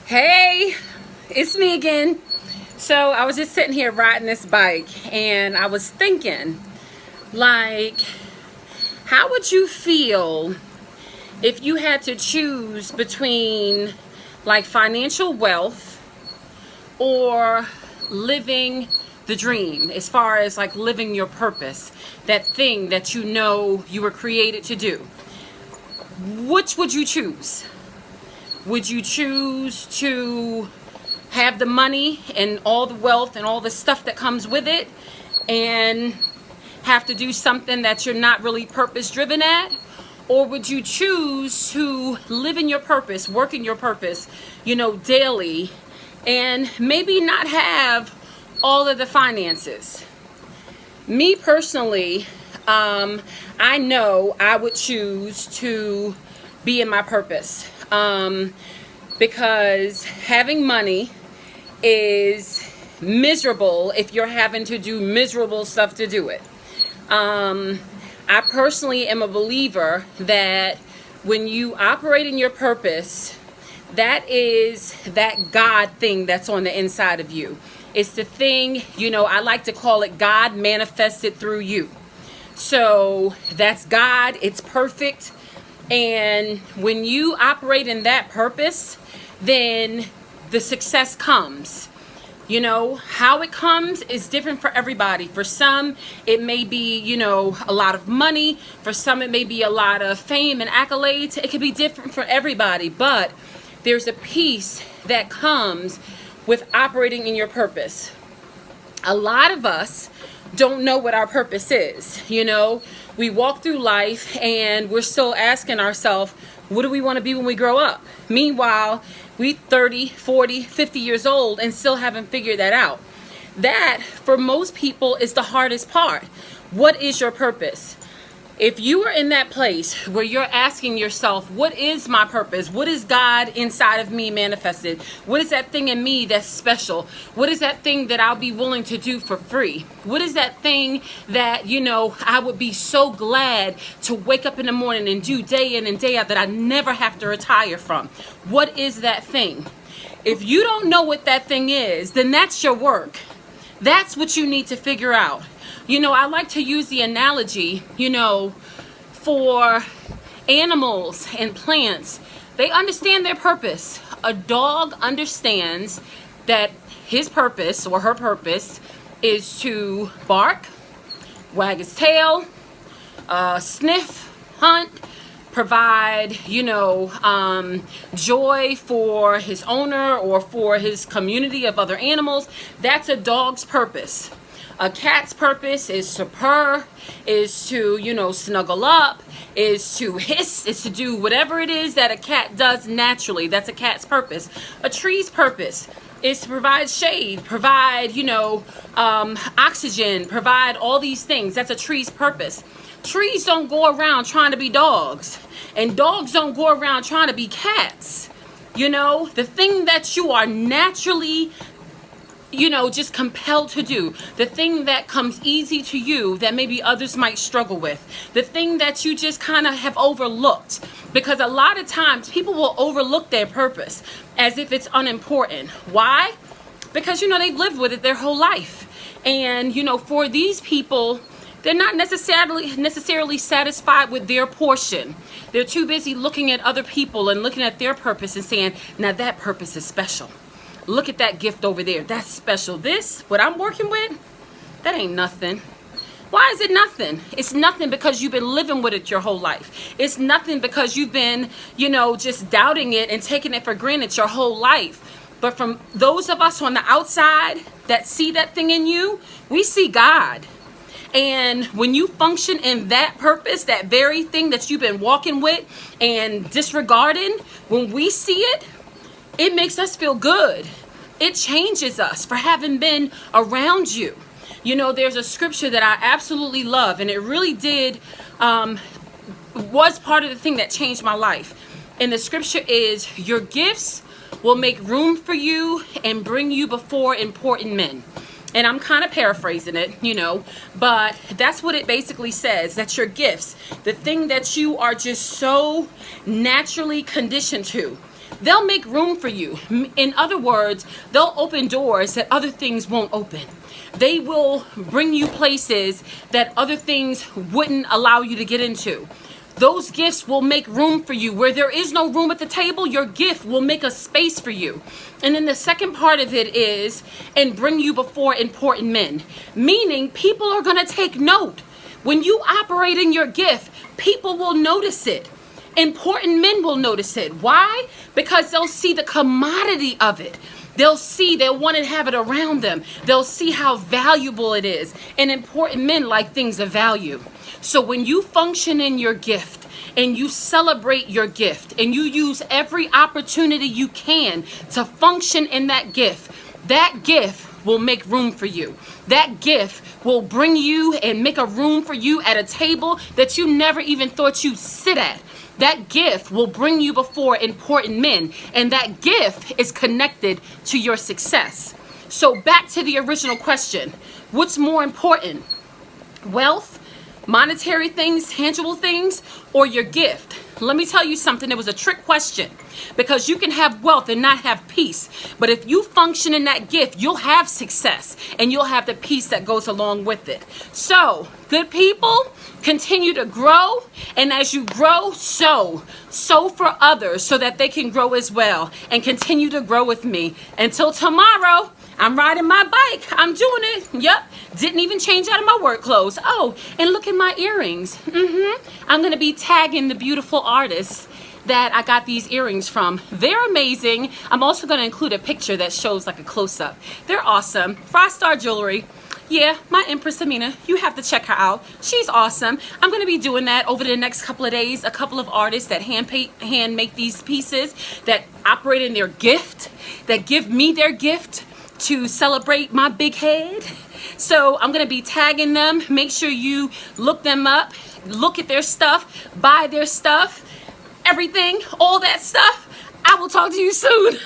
Hey, it's me again. So I was just sitting here riding this bike and I was thinking, like, how would you feel if you had to choose between like financial wealth or living the dream, as far as like living your purpose, that thing that you know you were created to do? Which would you choose? Would you choose to have the money and all the wealth and all the stuff that comes with it and have to do something that you're not really purpose driven at? Or would you choose to live in your purpose, work in your purpose, daily, and maybe not have all of the finances? Me personally, I know I would choose to be in my purpose, because having money is miserable if you're having to do miserable stuff to do it. I personally am a believer that when you operate in your purpose, that is that God thing that's on the inside of you. It's the thing, I like to call it God manifested through you. So that's God. It's perfect. And when you operate in that purpose, then the success comes. How it comes is different for everybody. For some, it may be, a lot of money. For some, it may be a lot of fame and accolades. It could be different for everybody. But there's a peace that comes with operating in your purpose. A lot of us don't know what our purpose is. We walk through life and we're still asking ourselves, what do we want to be when we grow up? Meanwhile, we 30, 40, 50 years old and still haven't figured that out. That, for most people, is the hardest part. What is your purpose? If you are in that place where you're asking yourself, what is my purpose? What is God inside of me manifested? What is that thing in me that's special? What is that thing that I'll be willing to do for free? What is that thing that, I would be so glad to wake up in the morning and do day in and day out that I never have to retire from? What is that thing? If you don't know what that thing is, then that's your work. That's what you need to figure out. I like to use the analogy, for animals and plants. They understand their purpose. A dog understands that his purpose or her purpose is to bark, wag his tail, sniff, hunt, provide, joy for his owner or for his community of other animals. That's a dog's purpose. A cat's purpose is to purr, is to, snuggle up, is to hiss, is to do whatever it is that a cat does naturally. That's a cat's purpose. A tree's purpose is to provide shade, provide, oxygen, provide all these things. That's a tree's purpose. Trees don't go around trying to be dogs, and dogs don't go around trying to be cats. The thing that you are naturally just compelled to do, the thing that comes easy to you that maybe others might struggle with, the thing that you just kind of have overlooked, because a lot of times people will overlook their purpose as if it's unimportant. Why? Because they've lived with it their whole life, and for these people, they're not necessarily satisfied with their portion. They're too busy looking at other people and looking at their purpose and saying, now that purpose is special. Look at that gift over there. That's special. This, what I'm working with, that ain't nothing. Why is it nothing? It's nothing because you've been living with it your whole life. It's nothing because you've been, just doubting it and taking it for granted your whole life. But from those of us on the outside that see that thing in you, we see God. And when you function in that purpose, that very thing that you've been walking with and disregarding, when we see it, it makes us feel good. It changes us for having been around you. There's a scripture that I absolutely love, and it really was part of the thing that changed my life. And the scripture is, your gifts will make room for you and bring you before important men. And I'm kind of paraphrasing it, but that's what it basically says. That's your gifts, the thing that you are just so naturally conditioned to. they'll make room for you. In other words, they'll open doors that other things won't open. They will bring you places that other things wouldn't allow you to get into. Those gifts will make room for you. Where there is no room at the table, your gift will make a space for you. And then the second part of it is, and bring you before important men. Meaning, people are going to take note. When you operate in your gift, people will notice it. Important men will notice it. Why? Because they'll see the commodity of it. They'll want to have it around them. They'll see how valuable it is. And important men like things of value. So when you function in your gift and you celebrate your gift and you use every opportunity you can to function in that gift will make room for you. That gift will bring you and make a room for you at a table that you never even thought you'd sit at. That gift will bring you before important men, and that gift is connected to your success. So back to the original question, what's more important? Wealth, monetary things, tangible things, or your gift? Let me tell you something. It was a trick question, because you can have wealth and not have peace. But if you function in that gift, you'll have success and you'll have the peace that goes along with it. So, good people, continue to grow. And as you grow, sow for others so that they can grow as well, and continue to grow with me. Until tomorrow, I'm riding my bike. I'm doing it. Yep. Didn't even change out of my work clothes. Oh, and look at my earrings. I'm going to be tagging the beautiful artists that I got these earrings from. They're amazing. I'm also going to include a picture that shows like a close-up. They're awesome. Frost Star Jewelry. Yeah, my Empress Amina, you have to check her out. She's awesome. I'm going to be doing that over the next couple of days. A couple of artists that hand make these pieces, that operate in their gift, that give me their gift to celebrate my big head. So I'm going to be tagging them. Make sure you look them up, look at their stuff, buy their stuff, everything, all that stuff. I will talk to you soon.